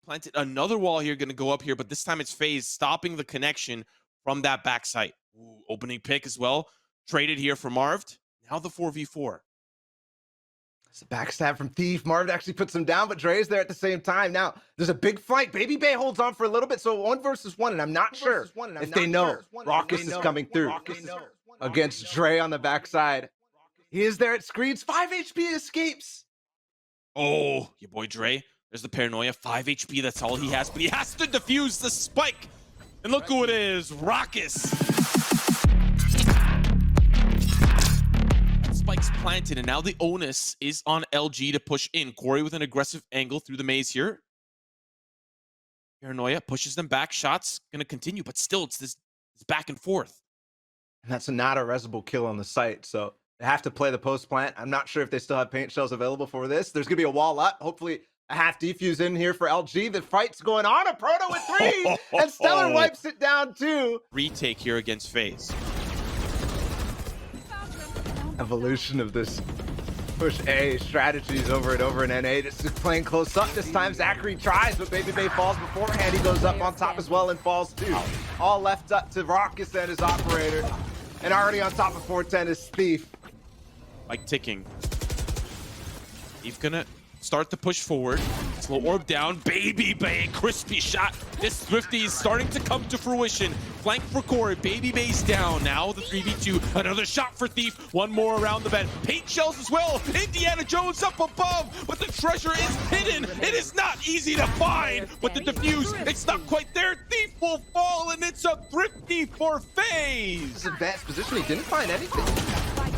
planted another wall here, going to go up here, but this time it's FaZe stopping the connection from that backside. Ooh, opening pick as well. Traded here for marved. Now the 4v4. It's a backstab from Thief. Marved actually puts him down, but Dre's there at the same time. Now, there's a big flank. babybay holds on for a little bit, so 1 versus 1, and I'm not sure if they know rawkus is coming through against Dre on the backside. He is there at screens. 5 HP escapes. Oh, your boy Dre. There's the paranoia. 5 HP, that's all he has, but he has to defuse the spike. And look who it is, rawkus. Spike's planted, and now the onus is on LG to push in. Corey with an aggressive angle through the maze here. Paranoia pushes them back. Shots gonna continue, but still it's this back and forth. And that's not a resible kill on the site, so they have to play the post plant. I'm not sure if they still have paint shells available for this. There's gonna be a wall up. Hopefully a half defuse in here for LG. The fight's going on. A proto with 3, and Stellar wipes it down too. Retake here against FaZe. Evolution of this push A strategies over and over in NA. Just playing close up this time. Zachareee tries, but babybay falls beforehand. He goes up on top as well and falls too. All left up to rawkus and his operator. And already on top of 410 is Thief. Like ticking. Thief gonna start to push forward. Slow orb down. babybay, crispy shot. This Thrifty is starting to come to fruition. Flank for Corey. babybay's down. Now the 3v2. Another shot for Thief. One more around the bend. Paint shells as well. Indiana Jones up above, but the treasure is hidden. It is not easy to find, but the defuse, it's not quite there. Thief will fall, and it's a Thrifty for FaZe. This is advanced position. He didn't find anything.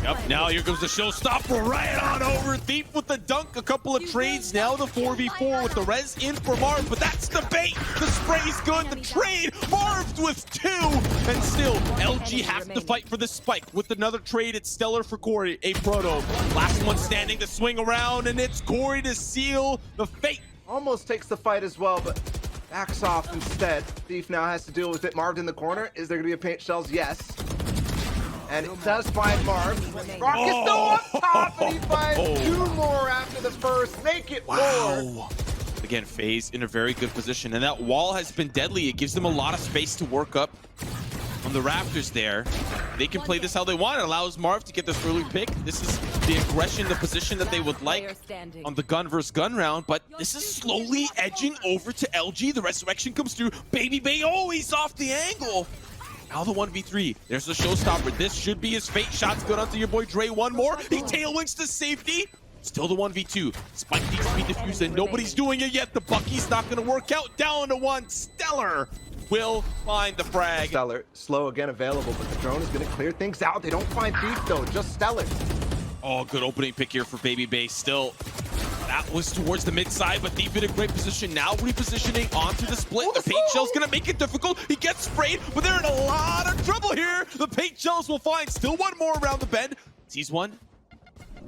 Yep, now here comes the showstopper right on over. Thief with the dunk, a couple of trades. Now the 4v4 with the res in for Marv, but that's the bait. The spray's good, the trade. Marved with 2, and still LG have to fight for the spike. With another trade, it's Stellar for Corey, a proto. Last one standing to swing around, and it's Corey to seal the fate. Almost takes the fight as well, but backs off instead. Thief now has to deal with it. Marved in the corner. Is there gonna be a paint shells? Yes. And it does find Marv. rawkus still up top, and he finds 2 more after the first. Make it 4. Again, FaZe in a very good position, and that wall has been deadly. It gives them a lot of space to work up on the rafters there. They can play this how they want. It allows Marv to get this early pick. This is the aggression, the position that they would like on the gun versus gun round, but this is slowly edging over to LG. The resurrection comes through. babybay, oh, he's off the angle. Now the 1v3. There's the showstopper. This should be his fate. Shots good onto your boy Dre. One more. He tailwinks to safety. Still the 1v2. Spike needs to be diffused, and nobody's doing it yet. The Bucky's not going to work out. Down to 1. Stellar will find the frag. Stellar, slow again available, but the drone is going to clear things out. They don't find Thief, though. Just Stellar. Oh, good opening pick here for babybay. Still, that was towards the mid side, but Thief in a great position. Now repositioning onto the split. The paint shell's gonna make it difficult. He gets sprayed, but they're in a lot of trouble here. The paint shells will find still one more around the bend. Sees one.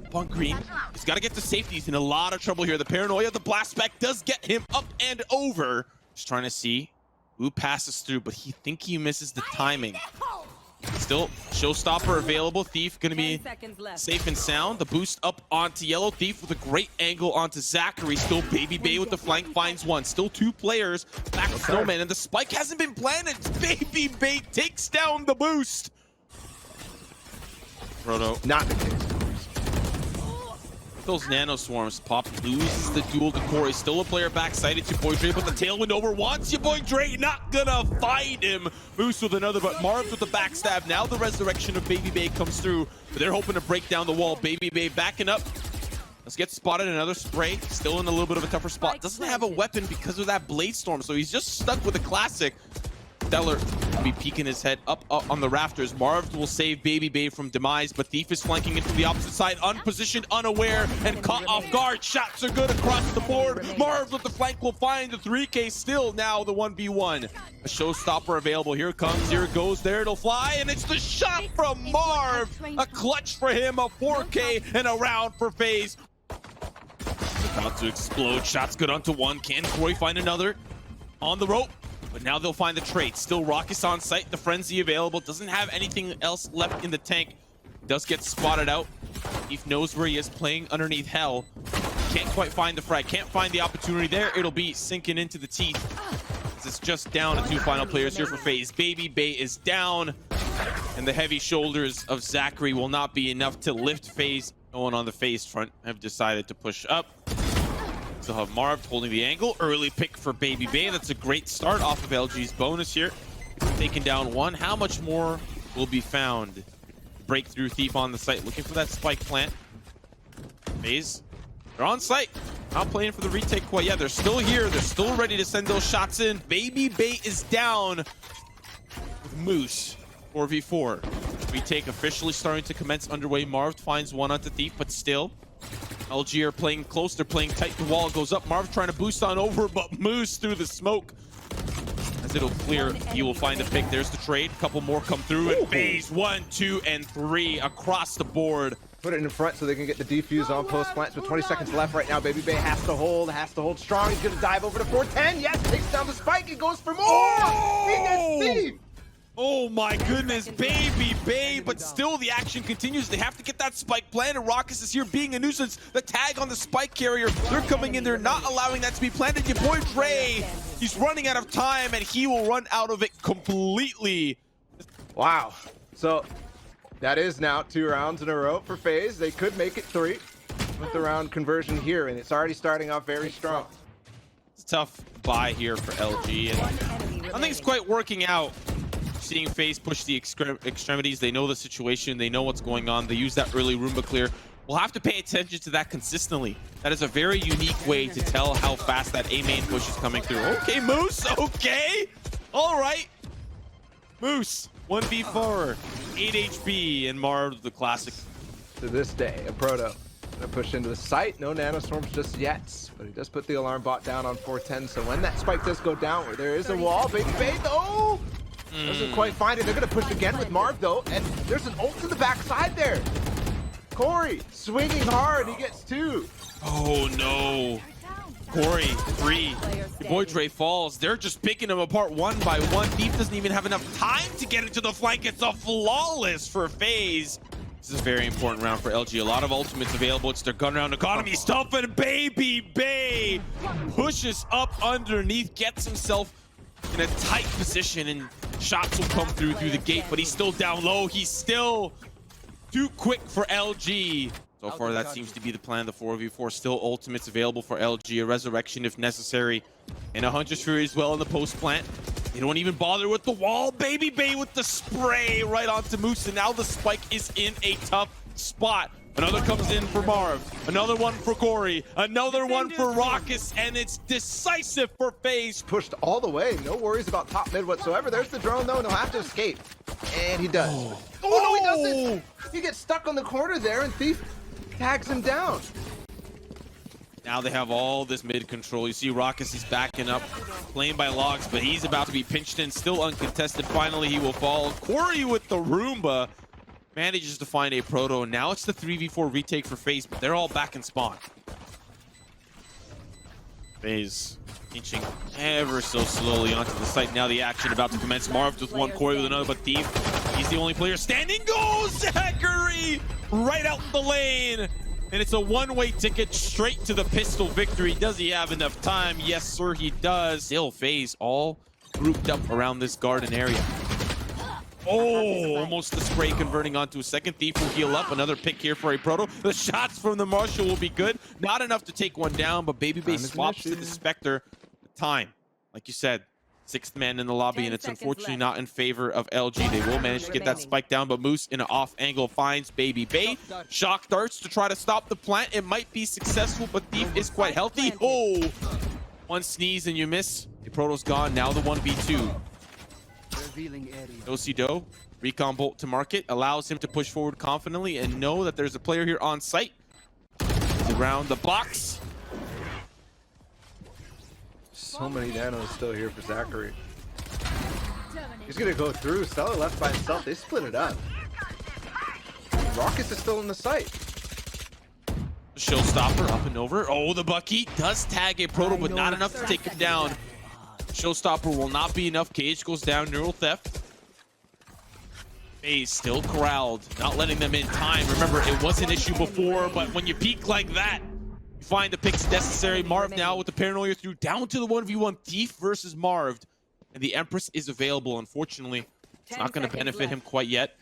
Up on green. He's got to get to safety. He's in a lot of trouble here. The paranoia, the blast spec does get him up and over. Just trying to see who passes through, but he misses the timing. Still, showstopper available. Thief gonna be safe and sound. The boost up onto yellow. Thief with a great angle onto Zachareee. Still babybay with the flank finds 1. Still 2 players. Back to Snowman, and the spike hasn't been planted. babybay takes down the boost. Proto. Not the case. Those nano swarms pop, loses the duel to Corey. Still a player backside to your boy Dre, but the tailwind over wants your boy Dre. Not gonna find him. Moose with another, but Marv with the backstab. Now the resurrection of babybay comes through, but they're hoping to break down the wall. babybay backing up. Let's get spotted. Another spray. Still in a little bit of a tougher spot. Doesn't have a weapon because of that blade storm, so he's just stuck with a classic. Stellar will be peeking his head up on the rafters. Marv will save babybay from demise, but Thief is flanking in from the opposite side, unpositioned, unaware, and caught off guard. Shots are good across the board. Marv with the flank will find the 3K. Still now the 1v1. A showstopper available. Here it comes, here it goes, there it'll fly, and it's the shot from Marv. A clutch for him, a 4K, and a round for FaZe. About to explode. Shots good onto 1. Can Corey find another? On the rope. But now they'll find the trade. Still rawkus on site. The frenzy available. Doesn't have anything else left in the tank. Does get spotted out. Thief knows where he is, playing underneath hell. can't quite find the frag, can't find the opportunity there. It'll be sinking into the teeth. It's just down to 2 final players here for FaZe. babybay is down, and the heavy shoulders of Zachareee will not be enough to lift FaZe. No one on the FaZe front have decided to push up. Still have marved holding the angle. Early pick for babybay. That's a great start off of LG's bonus here. Taking down one. How much more will be found? Breakthrough thief on the site, looking for that spike plant. FaZe, they're on site. Not playing for the retake quite yet. They're still here. They're still ready to send those shots in. babybay is down with Moose. 4v4. Retake officially starting to commence underway. Marved finds one onto thief, but still. LG are playing close. They're playing tight. The wall goes up. Marv trying to boost on over, but Moose through the smoke. As it'll clear, he will find a pick. There's the trade. A couple more come through. And FaZe 1, 2, and 3 across the board. Put it in front so they can get the defuse on post plants with 20 seconds left right now. babybay has to hold strong. He's gonna dive over to 410. Yes, takes down the spike. He goes for more. Oh! He gets thief. Oh my goodness, babybay, but still the action continues. They have to get that spike planted. rawkus is here being a nuisance. The tag on the spike carrier, they're coming in, they're not allowing that to be planted. Yaboidre, he's running out of time, and he will run out of it completely. Wow. So that is now 2 rounds in a row for FaZe. They could make it 3 with the round conversion here, and it's already starting off very strong. It's a tough buy here for LG, and I think it's quite working out. Seeing FaZe push the extremities, they know the situation, they know what's going on. They use that early Roomba clear. We'll have to pay attention to that consistently. That is a very unique way to tell how fast that A main push is coming through. Okay, Moose, okay. All right. Moose, 1v4, 8 HP, and Marv, the classic. To this day, a proto gonna push into the site. No nanostorms just yet, but he does put the alarm bot down on 410. So when that spike does go down, where there is a wall, babybay, though, doesn't quite find it. They're gonna push again with Marv though, and there's an ult to the backside there. Corey swinging hard, he gets 2. Oh no. Corey, 3. Yaboidre falls. They're just picking them apart one by one. Thief doesn't even have enough time to get into the flank. It's a flawless for FaZe. This is a very important round for LG. A lot of ultimates available. It's their gun round economy stuff, and babybay pushes up underneath, gets himself in a tight position, and shots will come through the gate, but he's still down low. He's still too quick for LG. So far, that seems to be the plan. The 4v4 still ultimates available for LG. A resurrection if necessary, and a Hunter's Fury as well in the post plant. They don't even bother with the wall. babybay with the spray right onto Moose, and now the spike is in a tough spot. Another comes in for Marv. Another one for Corey. Another one for rawkus, and it's decisive for FaZe. Pushed all the way. No worries about top mid whatsoever. There's the drone though, and he'll have to escape. And he does. Oh no, he doesn't. He gets stuck on the corner there, and Thief tags him down. Now they have all this mid control. You see rawkus is backing up, playing by logs, but he's about to be pinched in, still uncontested. Finally, he will fall. Corey with the Roomba manages to find a proto, and now it's the 3v4 retake for FaZe, but they're all back in spawn. FaZe inching ever so slowly onto the site. Now the action about to commence. Marved with one, Corey with another, but Thief, he's the only player standing. Goes Zachareee right out the lane, and it's a one-way ticket straight to the pistol victory. Does he have enough time? Yes, sir, he does. Still, FaZe all grouped up around this garden area. Oh, almost the spray converting onto a second. Thief will heal up. Another pick here for a proto. The shots from the Marshal will be good. Not enough to take one down, but babybay swaps to the Spectre. Time, like you said, 6th man in the lobby, and it's unfortunately not in favor of LG. They will manage to get that spike down, but Moose in an off angle finds babybay. Shock darts to try to stop the plant. It might be successful, but Thief is quite healthy. Oh, one sneeze and you miss. The proto's gone. Now the 1v2. Do-si-do, recon bolt to market, allows him to push forward confidently and know that there's a player here on site. He's around the box. So many nanos still here for Zachareee. He's gonna go through. Stella left by himself. They split it up. rawkus is still in the site. Showstopper up and over. Oh, the Bucky does tag a proto, but not enough to take him down. Showstopper will not be enough. Cage goes down. Neural theft. FaZe still corralled, not letting them in time. Remember, it was an issue before, but when you peek like that, Find the picks necessary. Marved now with the paranoia through down to the 1v1 Thief versus Marved. And the Empress is available. Unfortunately, it's not going to benefit him quite yet.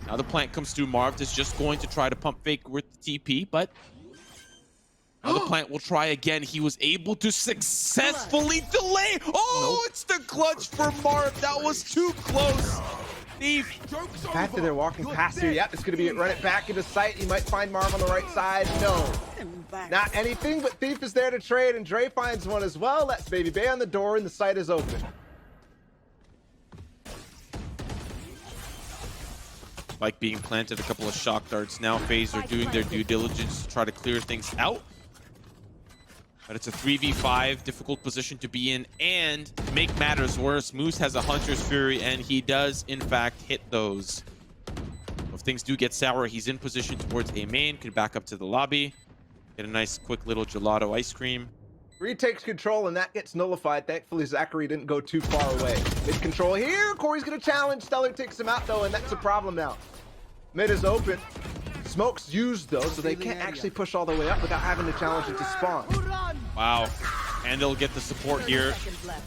Now the plant comes through. Marved is just going to try to pump fake with the TP, but now the plant will try again. He was able to successfully delay. Oh, it's the clutch for Marved. That was too close. Thief. The fact that they're walking past here, yep, it's going to be run it back into sight. You might find Marv on the right side. No, not anything, but Thief is there to trade, and Dre finds one as well. That's babybay on the door, and the site is open. Like being planted, a couple of shock darts. Now FaZe are doing their due diligence to try to clear things out. But it's a 3v5, difficult position to be in, and make matters worse, Moose has a Hunter's Fury, and he does, in fact, hit those. If things do get sour, he's in position towards A main, could back up to the lobby, get a nice, quick little gelato ice cream. Retakes control, and that gets nullified. Thankfully, Zachareee didn't go too far away. Mid control here. Corey's going to challenge. Stellar takes him out, though, and that's a problem now. Mid is open. Smoke's used, though, so they can't actually push all the way up without having to challenge it to spawn. Wow. And they'll get the support here.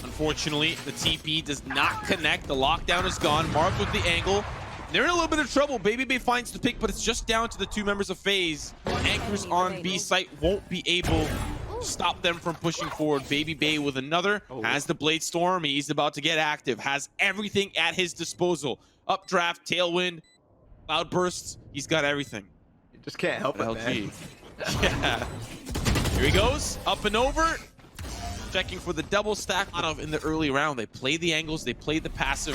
Unfortunately, the TP does not connect. The lockdown is gone. Marved with the angle. They're in a little bit of trouble. babybay finds the pick, but it's just down to the two members of FaZe. Anchors on B site won't be able to stop them from pushing forward. babybay with another. Has the Blade Storm. He's about to get active. Has everything at his disposal. Updraft, Tailwind, Cloudbursts. He's got everything. You just can't help it, man. Yeah. Here he goes. Up and over. Checking for the double stack. In the early round, they play the angles. They play the passive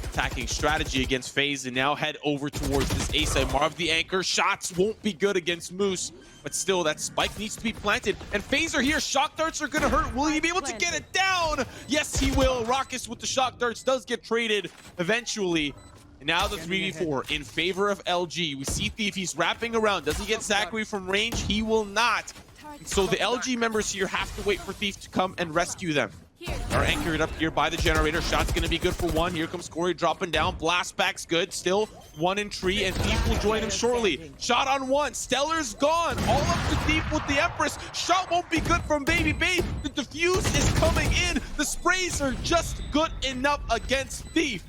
attacking strategy against FaZe, and now head over towards this A side. Marv the anchor. Shots won't be good against Moose, but still, that spike needs to be planted. And FaZe are here. Shock darts are going to hurt. Will he be able to get it down? Yes, he will. rawkus with the shock darts does get traded eventually. And now the 3v4 in favor of LG. We see Thief. He's wrapping around. Does he get Zachareee from range? He will not. So the LG members here have to wait for Thief to come and rescue them. Are anchored up here by the generator. Shot's going to be good for one. Here comes Corey dropping down. Blast back's good. Still one in tree, and Thief will join him shortly. Shot on one. Stellar's gone. All up to Thief with the Empress. Shot won't be good from babybay. The defuse is coming in. The sprays are just good enough against Thief.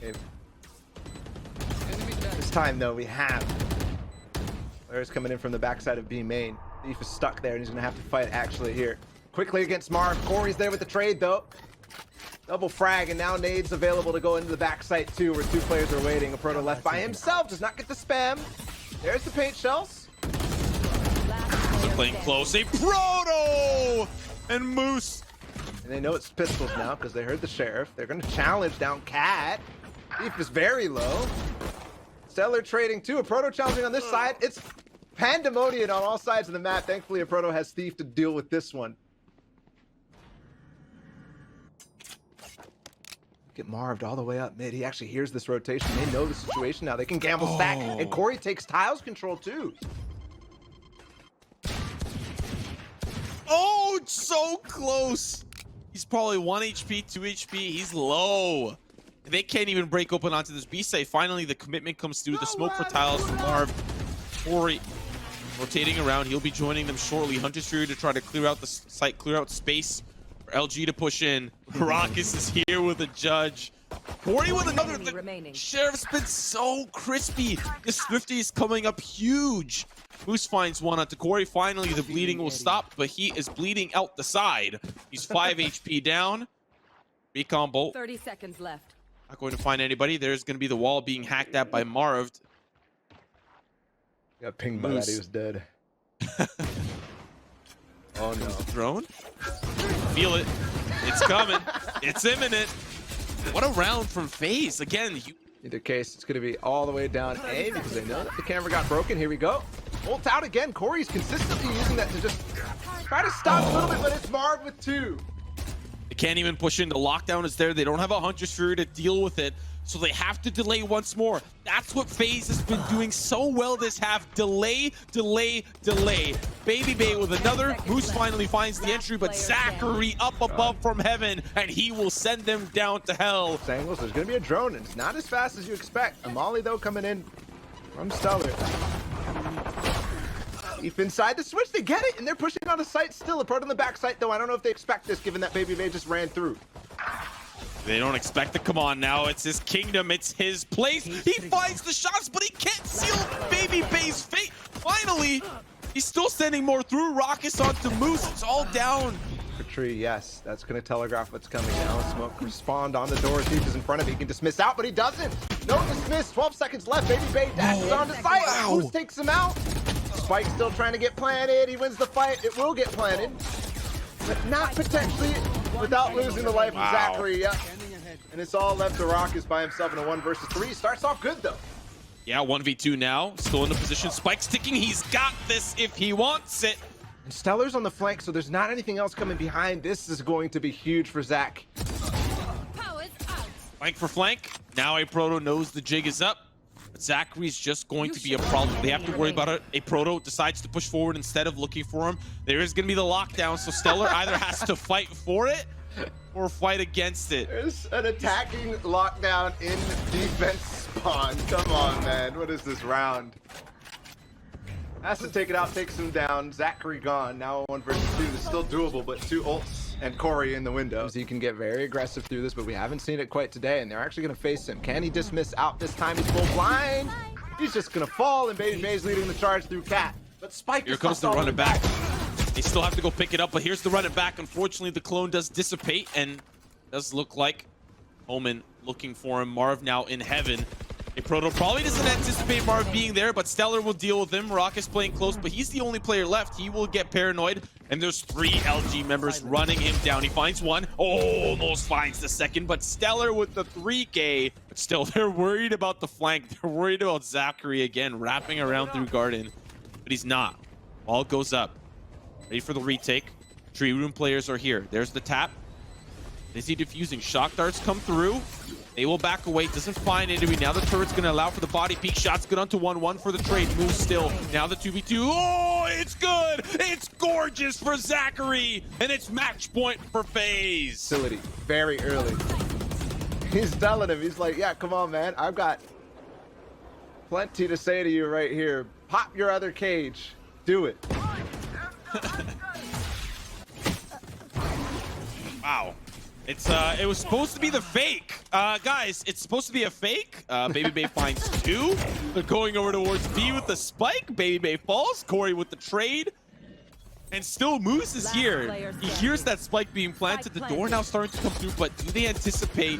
This time, though, we have players coming in from the backside of B main. Thief is stuck there, and he's going to have to fight actually here. Quickly against Marv. Corey's there with the trade, though. Double frag, and now nades available to go into the backside, too, where two players are waiting. A proto left by himself. Does not get the spam. There's the paint shells. They're playing close. A proto! And Moose. And they know it's pistols now because they heard the sheriff. They're going to challenge down Cat. Thief is very low. Stellar trading, too. A proto challenging on this side. It's pandemonium on all sides of the map. Thankfully, a proto has Thief to deal with this one. Get Marved all the way up mid. He actually hears this rotation. They know the situation now. They can gamble stack. And Corey takes tiles control, too. Oh, it's so close. He's probably 1 HP, 2 HP. He's low. They can't even break open onto this B site. Finally, the commitment comes through. The smoke for tiles from Marv. Corey rotating around. He'll be joining them shortly. Hunter's Fury to try to clear out the site, clear out space for LG to push in. rawkus is here with a judge. Corey with another. The sheriff's been so crispy. The Swifty is coming up huge. Moose finds one onto Corey. Finally, the bleeding will stop, but he is bleeding out the side. He's 5 HP down. Recon bolt. 30 seconds left. Not going to find anybody. There's going to be the wall being hacked at by Marved. Got pinged by that. He was dead. Oh no. Drone? Feel it. It's coming. It's imminent. What a round from FaZe. Again, either case, it's going to be all the way down A because they know that the camera got broken. Here we go. Ult out again. Corey's consistently using that to just try to stop a little bit, but it's Marv with 2. They can't even push in. The lockdown is there. They don't have a Hunter's Fury to deal with it, so they have to delay once more. That's what FaZe has been doing so well this half. Delay, delay, delay. babybay with another. Moose finally finds the entry, but Zachareee up above from heaven, and he will send them down to hell. Angles, there's going to be a drone, and it's not as fast as you expect. A molly, though, coming in from Stellar. Deep inside the switch, they get it, and they're pushing on the site still. A part on the back site, though. I don't know if they expect this, given that babybay just ran through. They don't expect it. Come on now. It's his kingdom. It's his place. He finds the shots, but he can't seal babybay's fate. Finally, he's still sending more through. Rawkus onto Moose. It's all down. Tree, yes, that's going to telegraph what's coming now. Smoke respond on the door. Thief is in front of it. He can dismiss out, but he doesn't. No dismiss. 12 seconds left. babybay dashes on the site. Moose takes him out. Spike still trying to get planted. He wins the fight. It will get planted, but not potentially without losing the life of Zachareee. Yep. And it's all left to Rawkus by himself in a 1 versus 3. Starts off good though. Yeah, 1v2 now. Still in the position. Spike's ticking. He's got this if he wants it. And Stellar's on the flank, so there's not anything else coming behind. This is going to be huge for Zach. Flank for flank. Now a Proto knows the jig is up. But Zacharee's just going to be a problem. They have to worry about it. A Proto decides to push forward instead of looking for him. There is going to be the lockdown, so Stellar either has to fight for it or fight against it. There's an attacking lockdown in defense spawn. Come on, man. What is this round? Has to take it out, takes him down. Zachareee gone. Now 1 versus 2. It's still doable, but 2 ults and Corey in the window. He can get very aggressive through this, but we haven't seen it quite today, and they're actually going to face him. Can he dismiss out this time? He's full blind. He's just going to fall, and babybay's leading the charge through Cat. But Spike Here comes the running back. They still have to go pick it up, but here's the running back. Unfortunately, the clone does dissipate, and does look like Omen looking for him. Marv now in heaven. A Proto probably doesn't anticipate Marv being there, but Stellar will deal with him. Rawkus playing close, but he's the only player left. He will get paranoid, and there's 3 LG members running him down. He finds one, almost finds the second, but Stellar with the 3K. But still, they're worried about the flank. They're worried about Zachareee again, wrapping around through Garden, but he's not. Ball goes up. Ready for the retake. Tree room players are here. There's the tap. Is he defusing? Shock darts come through. They will back away. Doesn't find enemy. Now the turret's going to allow for the body peek. Shots good onto 1-1 for the trade. Moves still. Now the 2v2. Oh, it's good. It's gorgeous for Zachareee. And it's match point for FAZE. Facility very early. He's telling him. He's like, yeah, come on, man. I've got plenty to say to you right here. Pop your other cage. Do it. Wow. It was supposed to be the fake. Guys, it's supposed to be a fake. babybay finds 2. They're going over towards B with the spike. babybay falls. Corey with the trade. And still Moose is here. He hears that spike being planted. The door now starting to come through, but do they anticipate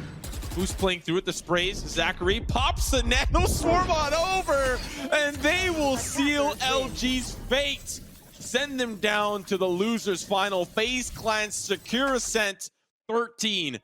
Moose playing through it? The sprays. Zachareee pops the nano swarm on over, and they will seal LG's fate. Send them down to the loser's final. FaZe Clan secure ascent 13-8.